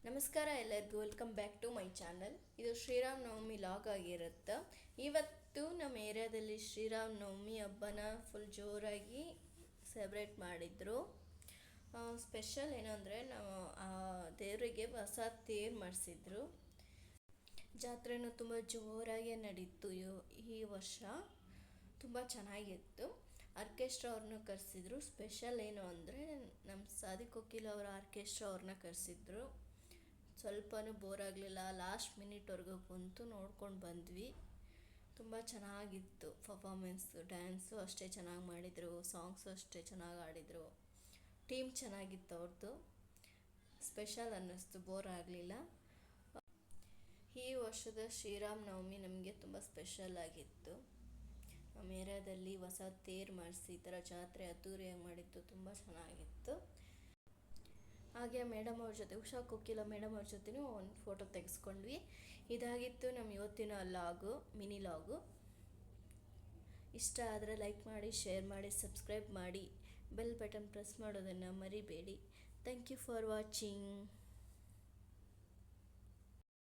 ನಮಸ್ಕಾರ ಎಲ್ಲರಿಗೂ, welcome back to my channel. ಇದು ಶ್ರೀರಾಮ್ ನವಮಿ ಲಾಗ್ ಆಗಿರುತ್ತೆ. ಇವತ್ತು ನಮ್ಮ ಏರಿಯಾದಲ್ಲಿ ಶ್ರೀರಾಮ್ ನವಮಿ ಹಬ್ಬನ ಫುಲ್ ಜೋರಾಗಿ ಸೆಲೆಬ್ರೇಟ್ ಮಾಡಿದರು. ಸ್ಪೆಷಲ್ ಏನು ಅಂದರೆ ನಾವು ದೇವರಿಗೆ ಹೊಸ ತೇರು ಮಾಡಿಸಿದ್ರು. ಜಾತ್ರೆನೂ ತುಂಬ ಜೋರಾಗಿ ನಡೀತು. ಈ ವರ್ಷ ತುಂಬ ಚೆನ್ನಾಗಿತ್ತು. ಆರ್ಕೆಸ್ಟ್ರಾ ಅವ್ರನ್ನ ಕರೆಸಿದ್ರು. ಸ್ಪೆಷಲ್ ಏನು ಅಂದರೆ ನಮ್ಮ ಸಾದಿಕ್ ವಕೀಲ್ ಅವರ ಆರ್ಕೆಸ್ಟ್ರಾ ಅವ್ರನ್ನ ಕರೆಸಿದ್ರು. ಸ್ವಲ್ಪನೂ ಬೋರ್ ಆಗಲಿಲ್ಲ. ಲಾಸ್ಟ್ ಮಿನಿಟ್ವರೆಗೂ ಕುಂತು ನೋಡ್ಕೊಂಡು ಬಂದ್ವಿ. ತುಂಬ ಚೆನ್ನಾಗಿತ್ತು ಪರ್ಫಾಮೆನ್ಸು. ಡ್ಯಾನ್ಸು ಅಷ್ಟೇ ಚೆನ್ನಾಗಿ ಮಾಡಿದರು, ಸಾಂಗ್ಸು ಅಷ್ಟೇ ಚೆನ್ನಾಗಿ ಆಡಿದರು. ಟೀಮ್ ಚೆನ್ನಾಗಿತ್ತು ಅವ್ರದ್ದು. ಸ್ಪೆಷಲ್ ಅನ್ನಿಸ್ತು, ಬೋರ್ ಆಗಲಿಲ್ಲ. ಈ ವರ್ಷದ ಶ್ರೀರಾಮ್ ನವಮಿ ನಮಗೆ ತುಂಬ ಸ್ಪೆಷಲ್ ಆಗಿತ್ತು. ನಮ್ಮ ಏರಿಯಾದಲ್ಲಿ ಹೊಸ ತೇರು ಮಾಡಿಸಿ ಈ ಥರ ಜಾತ್ರೆ ಅದ್ದೂರಿಯಾಗಿ ಮಾಡಿದ್ದು ತುಂಬ ಚೆನ್ನಾಗಿತ್ತು. ಹಾಗೆ ಮೇಡಮ್ ಅವ್ರ ಜೊತೆ, ಉಷಾ ಕೋಕಿಲ ಮೇಡಮ್ ಅವ್ರ ಜೊತೆನೂ ಒಂದು ಫೋಟೋ ತೆಗೆಸ್ಕೊಂಡ್ವಿ. ಇದಾಗಿತ್ತು ನಮ್ಮ ಇವತ್ತಿನ ಲಾಗು, ಮಿನಿ ಲಾಗು. ಇಷ್ಟ ಆದರೆ ಲೈಕ್ ಮಾಡಿ, ಶೇರ್ ಮಾಡಿ, ಸಬ್ಸ್ಕ್ರೈಬ್ ಮಾಡಿ, ಬೆಲ್ ಬಟನ್ ಪ್ರೆಸ್ ಮಾಡೋದನ್ನು ಮರಿಬೇಡಿ. Thank you for watching.